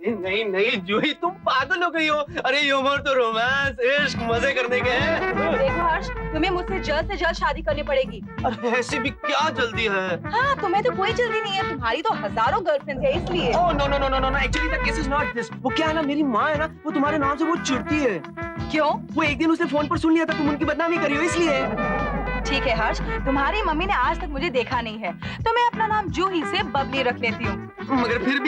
नहीं नहीं जूही, तुम पागल हो गई हो। अरे ये उम्र तो रोमांस, इश्क, मजे करने के हैं। देखो हर्ष, तुम्हें मुझसे जल्द से जल्द शादी करनी पड़ेगी। अरे ऐसी भी क्या जल्दी है? हाँ, तुम्हें तो कोई जल्दी नहीं है, तुम्हारी तो हजारों गर्लफ्रेंड है इसलिए। Oh no no no no no, actually the case is not this. वो क्या है ना, मेरी माँ है ना, वो तुम्हारे नाम से बहुत चिढ़ती है। क्यों? वो एक दिन उसने फोन पर सुन लिया था तुम उनकी बदनामी करी हो, इसलिए। ठीक है हर्ष, तुम्हारी मम्मी ने आज तक मुझे देखा नहीं है, तो मैं अपना नाम जूही से बबली रख लेती हूँ। मगर फिर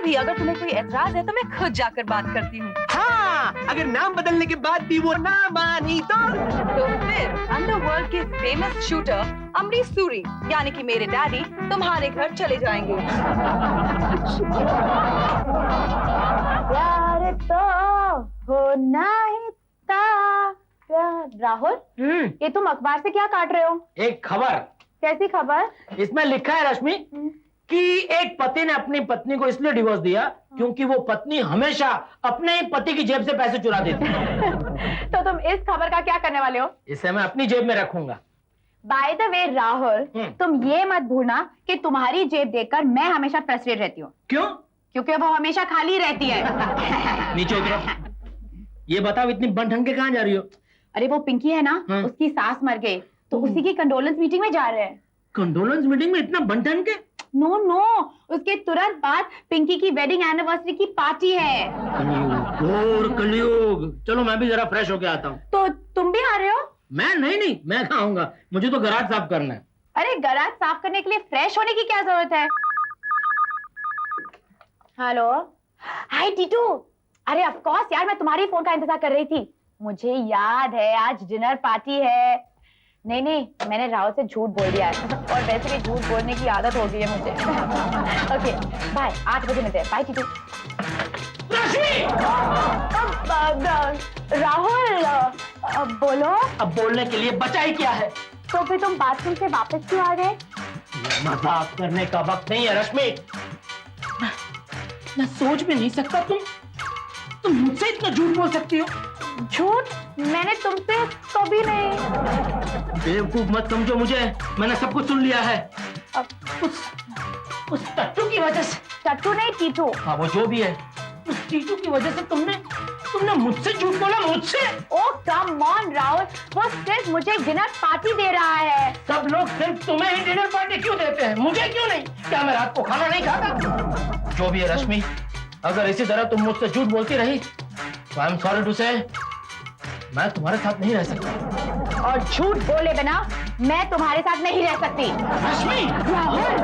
भी अगर तुम्हें कोई एतराज है तो मैं खुद जाकर बात करती हूँ। हाँ, अगर नाम बदलने के बाद भी वो ना मानी तो फिर अंडरवर्ल्ड के फेमस शूटर अमरीश सूरी यानी कि मेरे डैडी तुम्हारे घर चले जाएंगे। प्यार तो होना ही था। राहुल, ये तुम अखबार से क्या काट रहे हो? एक खबर। कैसी खबर? इसमें लिखा है रश्मि कि एक पति ने अपनी पत्नी को इसलिए डिवोर्स दिया क्योंकि वो पत्नी हमेशा अपने ही पति की जेब से पैसे चुरा देती है। तो तुम इस खबर का क्या करने वाले हो? इसे मैं अपनी जेब में रखूंगा। बाय द वे राहुल, तुम ये मत भूलना कि तुम्हारी जेब देखकर मैं हमेशा फ्रस्ट्रेट रहती हूँ। क्यों? क्योंकि वो हमेशा खाली रहती है। नीचे उतरो। ये बताओ, इतनी बन के कहाँ जा रही हो? अरे वो पिंकी है ना, उसकी सास मर गई, तो उसी की कंडोलेंस मीटिंग में जा रहे हैं। कंडोलेंस मीटिंग में इतना बन के? नो नो, उसके तुरंत बाद पिंकी की वेडिंग एनिवर्सरी की पार्टी है। कलयुग। चलो मैं भी जरा फ्रेश होके आता हूँ। तो तुम भी आ रहे हो? मैं नहीं, मैं कहाँ आऊंगा, मुझे तो गराज साफ करना है। अरे गराज साफ करने के लिए फ्रेश होने की क्या जरूरत है? हेलो, हाय टीटू। अरे ऑफ कोर्स यार, मैं तुम्हारी फोन का इंतजार कर रही थी। मुझे याद है आज डिनर पार्टी है। नहीं, मैंने राहुल से झूठ बोल दिया है, और वैसे भी झूठ बोलने की आदत हो गई है मुझे। ओके बाय, 8 बजे मिलते हैं। बाय टीटू। राहुल बोलो। अब बोलने के लिए बचा ही क्या है? तो फिर तुम बाथरूम से वापस क्यों आ गए? मजाक करने का वक्त नहीं है रश्मि। मैं सोच भी नहीं सकता तुम मुझसे इतना झूठ बोल सकती हो। झूठ? मैंने तुमसे कभी नहीं। बेवकूफ मत समझो मुझे, मैंने सब कुछ सुन लिया है। उस टट्टू की वजह से। टट्टू नहीं, टीटू। हाँ वो जो भी है, उस टीटू की वजह से तुमने मुझसे झूठ बोला, मुझसे। ओह कम ऑन राहुल, वो सिर्फ मुझे डिनर पार्टी दे रहा है। सब लोग सिर्फ तुम्हें ही डिनर पार्टी क्यों देते हैं, मुझे क्यों नहीं? क्या मैं रात को खाना नहीं खाता? जो भी है रश्मि, अगर इसी तरह तुम मुझसे झूठ बोलती रही तो आई एम सॉरी टू से मैं तुम्हारे साथ नहीं रह सकता। और झूठ बोले बिना मैं तुम्हारे साथ नहीं रह सकती। रश्मि, राहुल,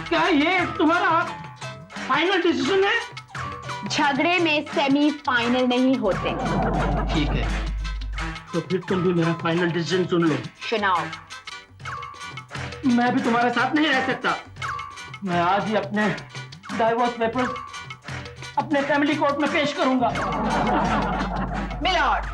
क्या ये तुम्हारा फाइनल डिसीजन है? झगड़े में सेमी फाइनल नहीं होते। ठीक है, तो फिर तुम भी मेरा फाइनल डिसीजन सुन लो। सुनाओ। मैं भी तुम्हारे साथ नहीं रह सकता। मैं आज ही अपने डाइवोर्स पेपर्स अपने फैमिली कोर्ट में पेश करूंगा। मिलॉर्ड,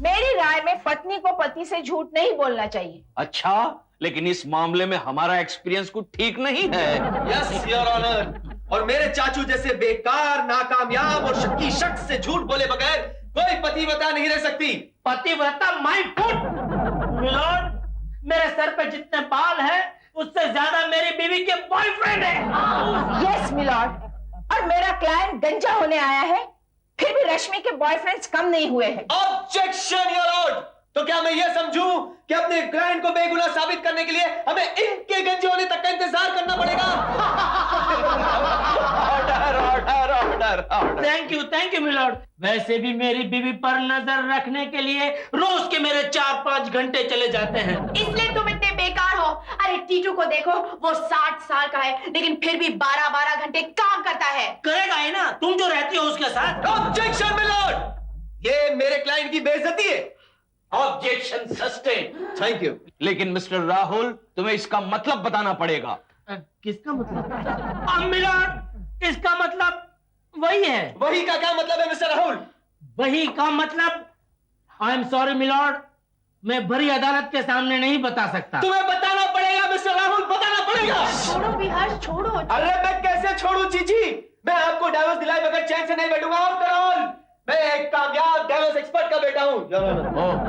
मेरी राय में पत्नी को पति से झूठ नहीं बोलना चाहिए। अच्छा, लेकिन इस मामले में हमारा एक्सपीरियंस कुछ ठीक नहीं है। यस योर ऑनर, और मेरे चाचू जैसे बेकार, नाकामयाब और शक्की शख्स से झूठ बोले बगैर कोई पतिव्रता नहीं रह सकती। पतिव्रता माय फुट। मिलॉर्ड, मेरे सर पे जितने बाल हैं उससे ज्यादा मेरी बीवी के बॉयफ्रेंड है। यस मिलॉर्ड, और मेरा क्लाइंट गंजा होने आया है, फिर भी रश्मि के बॉयफ्रेंड्स कम नहीं हुए हैं। Objection your Lord. तो क्या मैं ये समझूं कि अपने क्लाइंट को बेगुनाह साबित करने के लिए हमें इनके गंजे होने तक का इंतजार करना पड़ेगा? Order order order order. Thank you milord. वैसे भी मेरी बीवी पर नजर रखने के लिए रोज के मेरे 4-5 घंटे चले जाते हैं। इसलिए तुम इतने बेकार हो। अरे टीटू को देखो, वो 60 साल का है लेकिन फिर भी 12-12 घंटे काम करता है। करेगा ही ना, तुम जो रहती हो उसके साथ। ऑब्जेक्शन मिलॉर्ड, ये मेरे क्लाइंट की बेइज्जती है। Objection sustain. Thank you. लेकिन मिस्टर राहुल, तुम्हें इसका मतलब बताना पड़ेगा। किसका मतलब? मिलॉर्ड, इसका मतलब वही है। वही का क्या मतलब है मिस्टर राहुल? वही का मतलब, आई एम सॉरी मिलॉर्ड, मैं भरी अदालत के सामने नहीं बता सकता। तुम्हें बताना पड़ेगा मिस्टर राहुल, बताना पड़ेगा। छोड़ो बिहार, छोड़ो। अरे मैं कैसे छोड़ू चीची? मैं आपको डाइवोर्स दिलाए बगैर चैन से नहीं बैठूंगा। आफ्टर ऑल मैं एक कामयाब डाइवोर्स एक्सपर्ट का बेटा हूँ।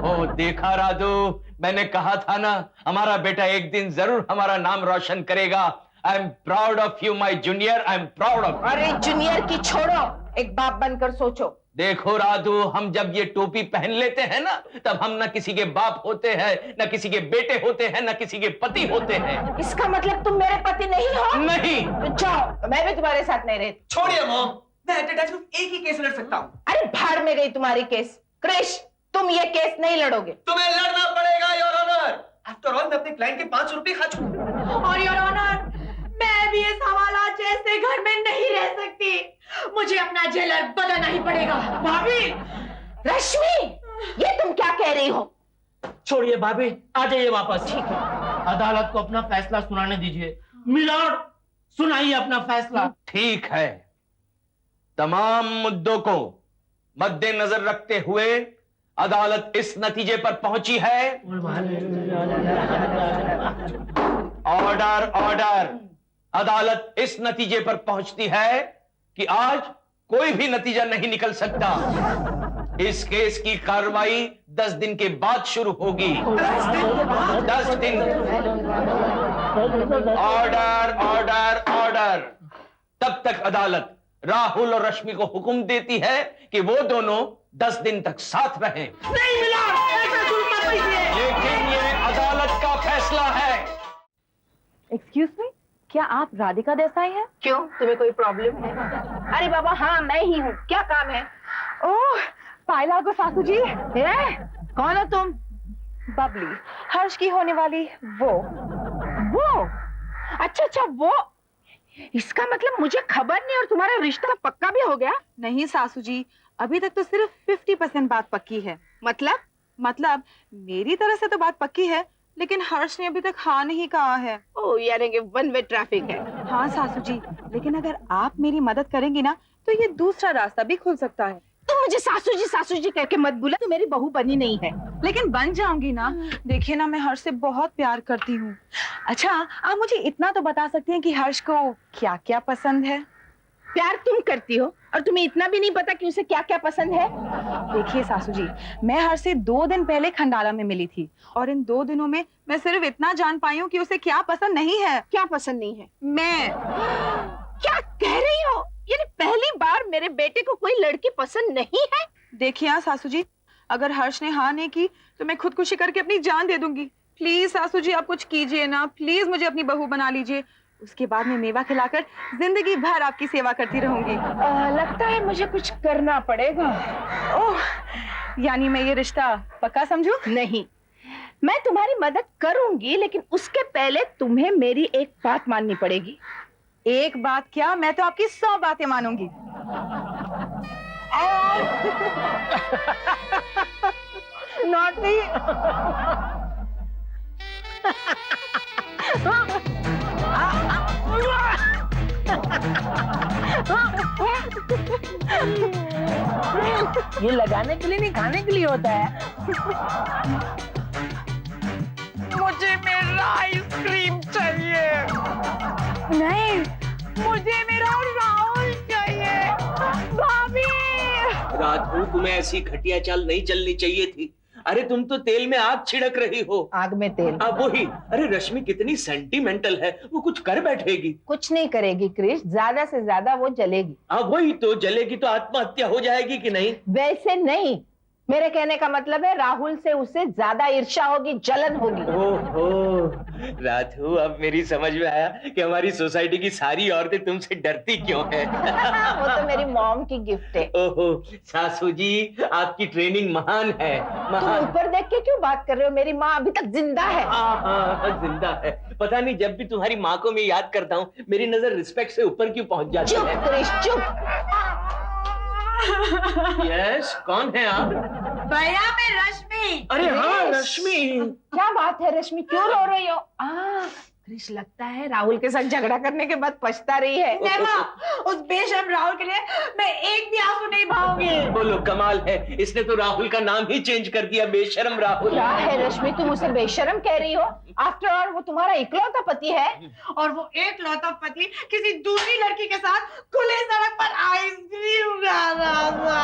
ओह देखा राजू, मैंने कहा था ना, हमारा बेटा एक दिन जरूर हमारा नाम रोशन करेगा। I am proud of you my junior, I am proud of. अरे जूनियर की छोड़ो, एक बाप बनकर सोचो। देखो राधू, हम जब ये टोपी पहन लेते हैं ना, तब हम न किसी के बाप होते हैं, न किसी के बेटे होते हैं, न किसी के पति होते हैं। इसका मतलब तुम मेरे पति नहीं हो? नहीं। तो जाओ, मैं भी तुम्हारे साथ नहीं रहती। छोड़िए मॉम, मैं एट अ टाइम एक ही केस लड़ सकता हूँ। अरे भाड़ में गई तुम्हारी केस। क्रिश, तुम ये केस नहीं लड़ोगे। तुम्हें लड़ना पड़ेगा योर ऑनर। आफ्टर ऑल मैं अपने क्लाइंट के 500 रुपए खा चुका। और योर ऑनर, मैं भी इस हवालात जैसे घर में नहीं रह सकती, मुझे अपना जेलर बदलना ही पड़ेगा। भाभी, रश्मि, ये तुम क्या कह रही हो? छोड़िए भाभी, आ जाइए वापस। ठीक है, अदालत को अपना फैसला सुनाने दीजिए। मिलॉर्ड, सुनाइए अपना फैसला। ठीक है, तमाम मुद्दों को मद्देनजर रखते हुए अदालत इस नतीजे पर पहुंची है। Order, order. अदालत इस नतीजे पर पहुंचती है कि आज कोई भी नतीजा नहीं निकल सकता। इस केस की कार्रवाई 10 दिन के बाद शुरू होगी। 10 दिन। Order, order, order. तब तक अदालत राहुल और रश्मि को हुक्म देती है कि वो दोनों 10 दिन तक साथ रहें। नहीं मिला, ऐसा जुल्म मत कीजिए। लेकिन ये अदालत का फैसला है। एक्सक्यूज मी, क्या आप राधिका देसाई हैं? क्यों, तुम्हें कोई प्रॉब्लम है? अरे बाबा, हाँ मैं ही हूँ। क्या काम है? ओह, पायला को सासू जी। कौन हो तुम? बबली, हर्ष की होने वाली वो। अच्छा अच्छा, वो। इसका मतलब मुझे खबर नहीं और तुम्हारा रिश्ता पक्का भी हो गया? नहीं सासू जी, अभी तक तो सिर्फ 50% बात पक्की है। मतलब मेरी तरफ से तो बात पक्की है, लेकिन हर्ष ने अभी तक हाँ नहीं कहा है। ओह, यानी कि वन वे ट्रैफिक है। हाँ सासू जी, लेकिन अगर आप मेरी मदद करेंगी ना, तो ये दूसरा रास्ता भी खुल सकता है। तुम मुझे सासू जी कहके मत बुला, तो मेरी बहू बनी नहीं है। लेकिन बन जाऊंगी ना। देखिए ना, मैं हर्ष से बहुत प्यार करती हूँ। अच्छा, आप मुझे इतना तो बता सकती हैं कि हर्ष को क्या क्या पसंद है? प्यार तुम करती हो और तुम्हें इतना भी नहीं पता कि उसे क्या क्या पसंद है? देखिए सासू जी, मैं हर्ष से 2 दिन पहले खंडाला में मिली थी, और इन 2 दिनों में मैं सिर्फ इतना जान पाई हूँ कि uसे क्या पसंद नहीं है। क्या पसंद नहीं है? मैं। क्या कह रही हो? यानी पहली बार मेरे बेटे को कोई लड़की पसंद नहीं है? देखिए हाँ सासू जी, अगर हर्ष ने हाँ नहीं की तो मैं खुदकुशी करके अपनी जान दे दूंगी। प्लीज सासू जी, आप कुछ कीजिए ना, प्लीज मुझे अपनी बहू बना लीजिए। उसके बाद मैं मेवा खिलाकर जिंदगी भर आपकी सेवा करती रहूंगी। लगता है मुझे कुछ करना पड़ेगा। ओह, यानी मैं ये रिश्ता पक्का समझूं? नहीं, मैं तुम्हारी मदद करूंगी, लेकिन उसके पहले तुम्हें मेरी एक बात माननी पड़ेगी। एक बात क्या, मैं तो आपकी 100 बातें मानूंगी। नॉटी। ये लगाने के लिए नहीं, खाने के लिए होता है। मुझे मेरा आइसक्रीम चाहिए। नहीं, मुझे मेरा राहुल चाहिए। भाभी। राधू, तुम्हें ऐसी घटिया चाल नहीं चलनी चाहिए थी। अरे तुम तो तेल में आग छिड़क रही हो। आग में तेल? अब वही। अरे रश्मि कितनी सेंटिमेंटल है, वो कुछ कर बैठेगी। कुछ नहीं करेगी क्रिश, ज्यादा से ज्यादा वो जलेगी। अब वही तो, जलेगी तो आत्महत्या हो जाएगी कि नहीं? वैसे नहीं, मेरे कहने का मतलब है राहुल से उसे ज्यादा ईर्ष्या होगी, जलन होगी। ओहो राधू, अब मेरी समझ में आया कि हमारी सोसाइटी की सारी औरतें तुमसे डरती क्यों हैं। वो तो मेरी मॉम की गिफ्ट है। ओहो सासू जी, आपकी ट्रेनिंग महान है, तुम महान। ऊपर देख के क्यों बात कर रहे हो? मेरी माँ अभी तक जिंदा है। हाँ, जिंदा है। पता नहीं, जब भी तुम्हारी माँ को मैं याद करता हूँ, मेरी नजर रिस्पेक्ट से ऊपर क्यों पहुंच जाती चुप है। क्रिश, चुप। यस, कौन है आप? भैया, मैं रश्मि। अरे हाँ रश्मि। क्या बात है रश्मि, क्यों रो रही हो? क्रिश, लगता है राहुल के साथ झगड़ा करने के बाद पछता रही है। नेमा, उस बेशर्म राहुल के लिए मैं एक भी आंसू नहीं बहाऊंगी। बोलो, कमाल है, इसने तो राहुल का नाम ही चेंज कर दिया, बेशर्म राहुल। क्या है रश्मि, तुम उसे बेशर्म कह रही हो? आफ्टर ऑल वो तुम्हारा इकलौता पति है। और वो एक लौता पति किसी दूसरी लड़की के साथ खुले सड़क पर आइसक्रीम खा रहा था।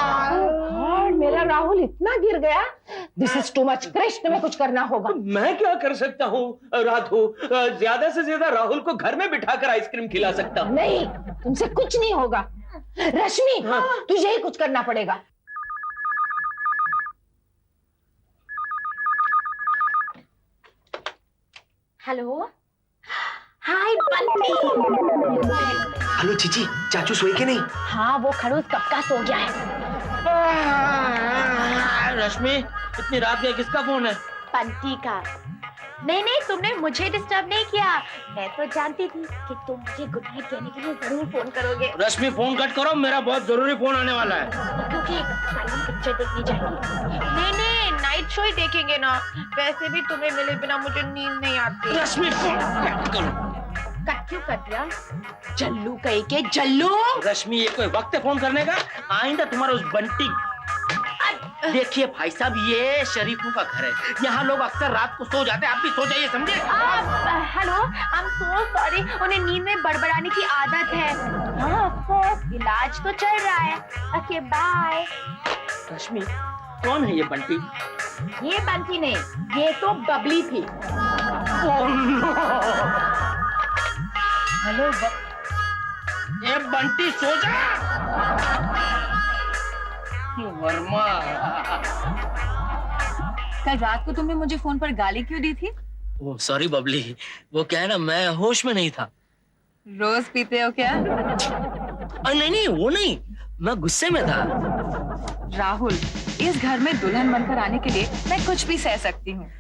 और मेरा राहुल इतना गिर गया। This is too much. Krish, तुम्हें कुछ करना होगा। मैं क्या कर सकता हूँ राधू? ज्यादा से ज्यादा राहुल को घर में बिठाकर आइसक्रीम खिला सकता हूँ। नहीं, तुमसे कुछ नहीं होगा। रश्मि, तुझे ही कुछ करना पड़ेगा। हेलो, हाय बंटी। हेलो चीची, चाचू सोए के नहीं? हाँ, वो खड़ूस कब का सो गया है। रश्मि, इतनी रात में किसका फोन है? बंटी का। नहीं नहीं, तुमने मुझे डिस्टर्ब नहीं किया। मैं तो जानती थी कि तुम मुझे गुड नाइट कहने के लिए जरूर फोन करोगे। रश्मि, फोन कट करो, मेरा बहुत जरूरी फोन आने वाला है। क्योंकि साइलेंट पिक्चर देखनी चाहिए। नहीं नहीं, नाइट शो ही देखेंगे ना। वैसे भी तुम्हें मिले बिना मुझे नींद नहीं आती। रश्मि, फोन कट करो। कट क्यों कर दिया? जल्लू कहीं के जल्लू। रश्मि, ये कोई वक्त है फोन करने का? आइंदा तुम्हारा उस बंटी। देखिए भाई साहब, ये शरीफों का घर है। यहाँ लोग अक्सर रात को सो जाते हैं, आप भी सो जाइए, समझे? Hello, I am so sorry. उन्हें नींद में बड़बड़ाने की आदत है। हाँ, ऑफ कोर्स, इलाज तो चल रहा है। Okay, bye. रश्मि, कौन है ये बंटी? ये बंटी नहीं, ये तो बबली थी। हेलो, ये बंटी सो जा। वर्मा, कल रात को तुमने मुझे फोन पर गाली क्यों दी थी? ओह सॉरी बबली, वो क्या है ना, मैं होश में नहीं था। रोज पीते हो क्या? नहीं नहीं, वो नहीं, मैं गुस्से में था। राहुल, इस घर में दुल्हन बनकर आने के लिए मैं कुछ भी सह सकती हूँ।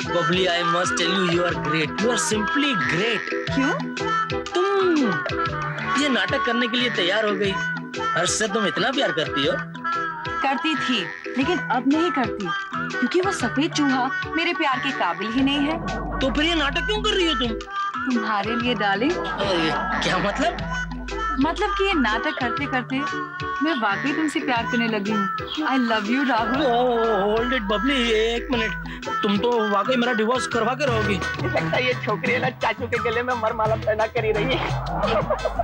Babli, I must tell you, you are great, you are simply great. क्यों? तुम ये नाटक करने के लिए तैयार हो गई। हर्ष से तुम इतना प्यार करती हो? करती थी, लेकिन अब नहीं करती, क्योंकि वो सफेद चूहा मेरे प्यार के काबिल ही नहीं है। तो फिर ये नाटक क्यों कर रही हो तुम? तुम्हारे लिए डार्लिंग। क्या मतलब? मतलब कि ये नाटक करते करते मैं वाकई तुमसे प्यार करने लगी हूँ। I love you Rahul. Hold it Babli, एक मिनट, तुम तो वाकई मेरा डिवोर्स करवा के रहोगी। लगता है ये छोकरी है ना, चाचू के गले में मरमाला पैदा करी रही है।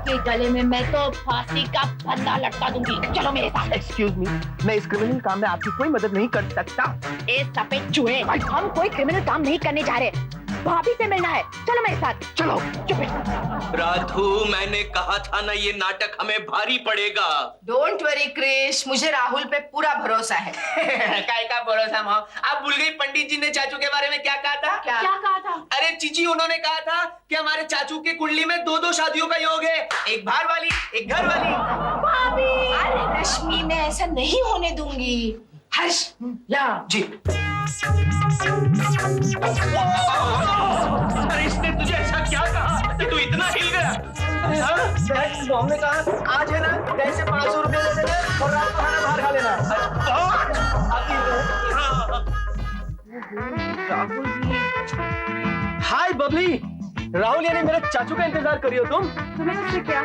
के गले में मैं तो फांसी का फंदा लटका दूंगी। चलो मेरे साथ। एक्सक्यूज मी, मैं इस क्रिमिनल काम में आपकी कोई मदद नहीं कर सकता। ए सफेद चूहे, हम कोई क्रिमिनल काम नहीं करने जा रहे। भाभी से मिलना है, चलो मेरे साथ। चलो। राधू, मैंने कहा था ना, ये नाटक हमें भारी पड़ेगा। डोंट वरी कृष, मुझे राहुल पे पूरा भरोसा है। काय का भरोसा माँ? आप भूल गई पंडित जी ने चाचू के बारे में क्या कहा था? क्या कहा था? अरे चीची, उन्होंने कहा था कि हमारे चाचू की कुंडली में 2-2 शादियों का योग है, एक बाहर वाली, एक घर वाली। भाभी, अरे रश्मि, मैं ऐसा नहीं होने दूंगी। हर्ष, या जी। अरे इसने तुझे ऐसा क्या कहा कि तू इतना हिल गया? तो हमने कहा आज है ना, कैसे 500 रुपए दे देना और रात को खाना बाहर खा लेना। हाय बबली, राहुल यानी मेरे चाचू का इंतजार करी हो तुम? तुम्हें उससे क्या?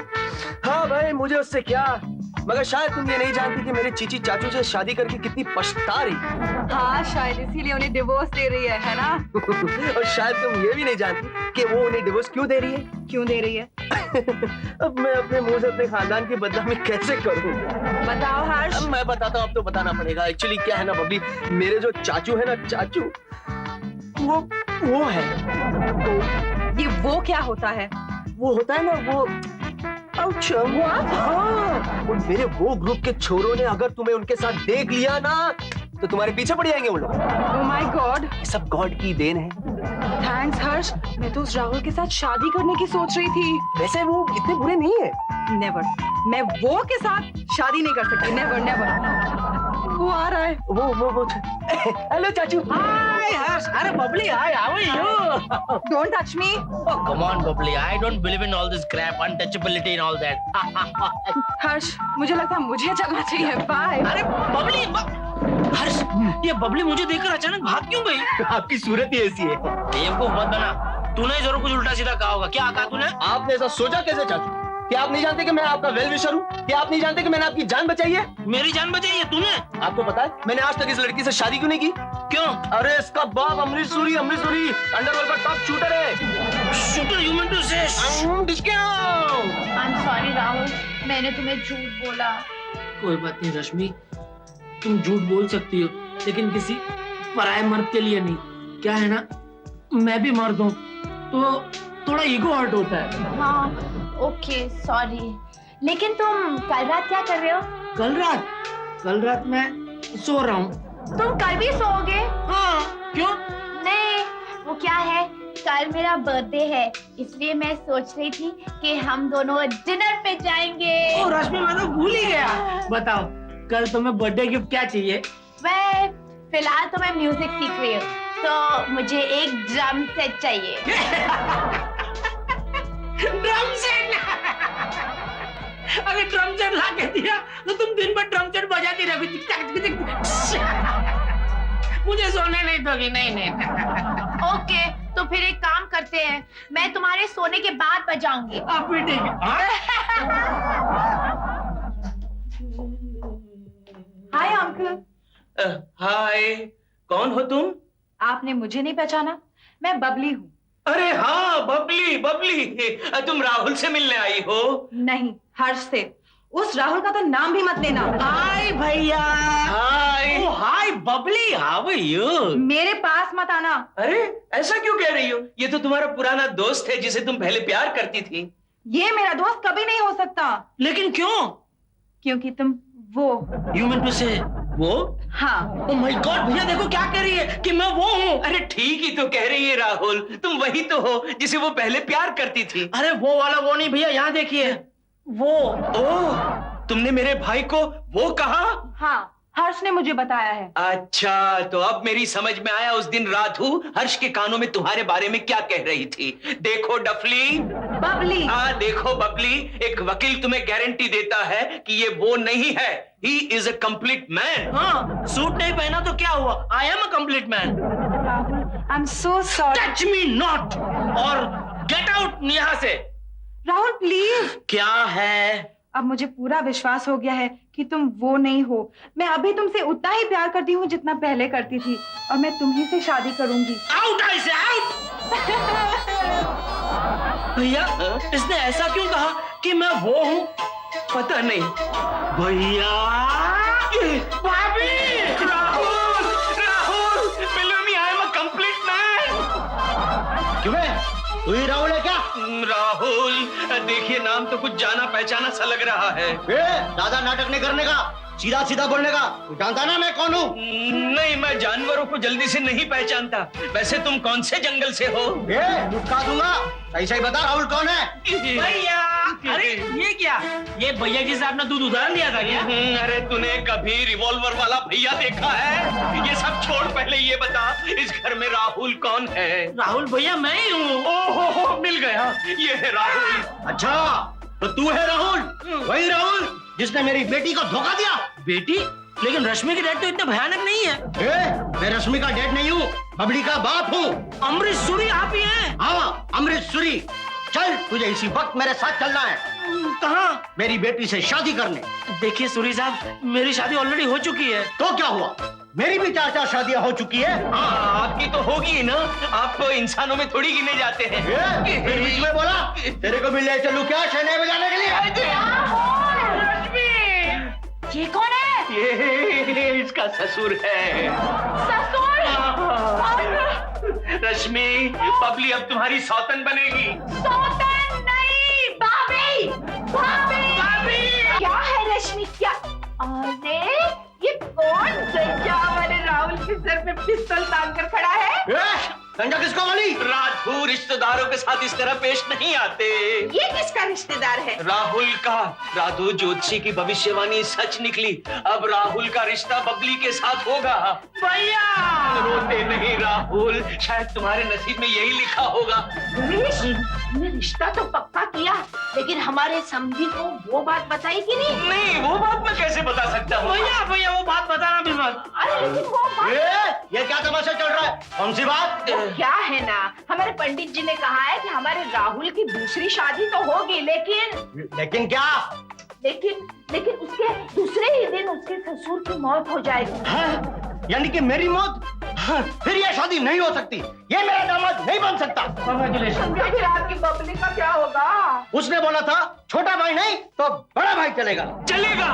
हाँ भाई, मुझे उससे क्या, मगर शायद तुम ये नहीं जानती कि मेरी चीची चाचू से शादी करके कितनी पछता रही। हाँ, शायद इसीलिए उन्हें डिवोर्स दे रही है ना? और शायद तुम ये भी नहीं जानती कि वो उन्हें डिवोर्स क्यों दे रही है। क्यों दे रही है? अब मैं अपने मुंह से अपने खानदान की बदनामी कैसे करूं? बताओ हर्ष। अब मैं बताता हूँ, अब तो बताना पड़ेगा। एक्चुअली क्या है ना बबली, मेरे जो चाचू है ना, चाचू वो है। ये वो क्या होता है? वो होता है ना, वो हाँ, और मेरे वो ग्रुप के छोरों ने अगर तुम्हें उनके साथ देख लिया ना, तो तुम्हारे पीछे पड़ जाएंगे वो लोग। Oh my God! ये सब गॉड की देन है। थैंक्स हर्ष, मैं तो उस राहुल के साथ शादी करने की सोच रही थी। वैसे वो इतने बुरे नहीं है। नेवर, मैं वो के साथ शादी नहीं कर सकती। Never never. वो आ रहा है। वो हेलो चाचू। हाय हर्ष, अरे Babli, hi, how are you? Don't touch me. Oh, come on, Bubbly. I don't believe in all this crap, untouchability and all that. हर्ष, मुझे लगता है मुझे चलना चाहिए। बाय। अरे बबली, हर्ष, ये बबली मुझे देखकर अचानक भाग क्यों गई? आपकी सूरत ही ऐसी है। बेवकूफ मत बना, तूने जरूर कुछ उल्टा सीधा कहा होगा। क्या कहा तूने? आपने ऐसा सोचा कैसे चाचू? क्या आप नहीं जानते कि मैं आपका वेल विशर हूँ? क्या आप नहीं जानते कि मैंने आपकी जान बचाई है? मेरी जान बचाई है तूने? आपको पता है मैंने आज तक इस लड़की से शादी क्यों नहीं की? क्यों? अरे इसका बाप अमरीश सूरी अंडरवर्ल्ड का टॉप शूटर है। शूटर, यू मीन टू से? आई एम सॉरी राहुल, मैंने तुम्हें झूठ बोला। कोई बात नहीं रश्मि, तुम झूठ बोल सकती हो, लेकिन किसी पराये मर्द के लिए नहीं। क्या है ना, मैं भी मर्द हूँ तो थोड़ा ईगो हर्ट होता है। हाँ ओके सॉरी, लेकिन तुम कल रात क्या कर रहे हो? कल रात मैं सो रहा हूँ। तुम कल भी सोओगे? हाँ, क्यों? नहीं, वो क्या है, कल मेरा बर्थडे है, इसलिए मैं सोच रही थी कि हम दोनों डिनर पे जाएंगे। ओ रश्मि, मैं तो भूल ही गया। बताओ, कल तुम्हें बर्थडे गिफ्ट क्या चाहिए? वह फिलहाल तो मैं म्यूजिक सीख रही हूँ, तो मुझे एक ड्रम सेट चाहिए। Drum set? अगर ड्रम सेट ला के दिया तो तुम दिन भर ड्रम सेट बजाती रहोगी। मुझे सोने नहीं दोगी? नहीं। ओके, तो फिर एक काम करते हैं, मैं तुम्हारे सोने के बाद बजाऊंगी। अब भी ठीक है। Hi uncle. हाय, कौन हो तुम? आपने मुझे नहीं पहचाना? मैं बबली हूँ। अरे हाँ, बबली बबली, तुम राहुल से मिलने आई हो? नहीं, हर्ष से। उस राहुल का तो नाम भी मत लेना। हाय भैया। हाय। ओ हाय बबली, हाउ आर यू? मेरे पास मत आना। अरे ऐसा क्यों कह रही हो? ये तो तुम्हारा पुराना दोस्त है जिसे तुम पहले प्यार करती थी। ये मेरा दोस्त कभी नहीं हो सकता। लेकिन क्यों? क्योंकि तुम वो। यू मीन टू से वो? हाँ। ओ माय गॉड, भैया देखो क्या कह रही है कि मैं वो हूँ। अरे ठीक ही तो कह रही है राहुल, तुम वही तो हो जिसे वो पहले प्यार करती थी। अरे वो वाला वो नहीं भैया, यहाँ देखिए वो। ओह, तुमने मेरे भाई को वो कहा? हाँ, हर्ष ने मुझे बताया है। अच्छा, तो अब मेरी समझ में आया उस दिन राधु हर्ष के कानों में तुम्हारे बारे में क्या कह रही थी। देखो डफली, बबली। हाँ देखो बबली, एक वकील तुम्हें गारंटी देता है कि ये वो नहीं है। He is a complete man. हाँ, सूट नहीं पहना तो क्या हुआ? I am a complete man. Rahul, I am so sorry. Touch me not और गेट आउट यहाँ से। राहुल प्लीज। क्या है? अब मुझे पूरा विश्वास हो गया है कि तुम वो नहीं हो। मैं अभी तुमसे उतना ही प्यार करती हूँ जितना पहले करती थी, और मैं तुम्ही से शादी करूंगी। आउट, आई से आउट। भैया, इसने ऐसा क्यों कहा कि मैं वो हूँ? पता नहीं। भैया, भाभी, Rahul, Rahul, believe me, I am a complete man. क्यों है? तू ही राहुल है क्या? राहुल, देखिए नाम तो कुछ जाना पहचाना सा लग रहा है। ज्यादा नाटक नहीं करने का, सीधा सीधा बोलने का। तू जानता ना मैं कौन हूँ? नहीं, मैं जानवरों को जल्दी से नहीं पहचानता। वैसे तुम कौन से जंगल से हो? लुटका दूंगा। सही सही बता, राहुल कौन है? भैया, अरे ये क्या? ये भैया जी से आपने दूध उधार लिया था क्या? अरे तूने कभी रिवॉल्वर वाला भैया देखा है? ये सब छोड़, पहले ये बता इस घर में राहुल कौन है? राहुल भैया मैं ही हूँ। ओहो, मिल गया, ये है राहुल। अच्छा, तो तू है राहुल? वही राहुल जिसने मेरी बेटी को धोखा दिया? बेटी? लेकिन रश्मि की डेट तो इतने भयानक नहीं है। मैं रश्मि का डैड नहीं हूँ, बबली का बाप हूँ। अमरीश सूरी आप ही हैं? हाँ, अमरीश सूरी। चल, तुझे इसी वक्त मेरे साथ चलना है। कहाँ? मेरी बेटी से शादी करने। देखिए सूरी साहब, मेरी शादी ऑलरेडी हो चुकी है। तो क्या हुआ? मेरी भी 4 शादियां हो चुकी है। हाँ, आपकी तो होगी ना, आप तो इंसानों में थोड़ी गिने जाते हैं। फिर बीच में बोला, तेरे को भी ले चलूं क्या शहनाई बजाने के लिए? ये कौन है? ये इसका ससुर है। ससुर? रश्मि, बबली अब तुम्हारी सौतन बनेगी। सौतन नहीं, भाभी, भाभी, भाभी। क्या है रश्मि, क्या? अरे ये कौन गंजा वाले राहुल के सर पे पिस्तौल तान कर खड़ा है? गंजा किसको वाली? राधु रिश्तेदारों के साथ इस तरह पेश नहीं आते। ये किसका रिश्तेदार है? राहुल का। राधु ज्योतिषी की भविष्यवाणी सच निकली। अब राहुल का रिश्ता बबली के साथ होगा। भैया, रोते नहीं राहुल, शायद तुम्हारे नसीब में यही लिखा होगा। ने रिश्ता तो पक्का किया, लेकिन हमारे समधी को वो बात बताई कि नहीं? नहीं, वो बात मैं कैसे बता सकता हूँ? भैया, भैया वो बात बताना भी मत। अरे लेकिन वो बात ये क्या तमाशा चल रहा है? कौन सी बात? क्या है ना, हमारे पंडित जी ने कहा है कि हमारे राहुल की दूसरी शादी तो होगी, लेकिन क्या? लेकिन उसके दूसरे ही दिन उसके ससुर की मौत हो जाएगी। हाँ? यानी कि मेरी मौत? हाँ, फिर ये शादी नहीं हो सकती। ये मेरा दामाद नहीं बन सकता। कांग्रेचुलेशन। फिर आपकी बबली का क्या होगा? उसने बोला था छोटा भाई नहीं तो बड़ा भाई चलेगा। चलेगा।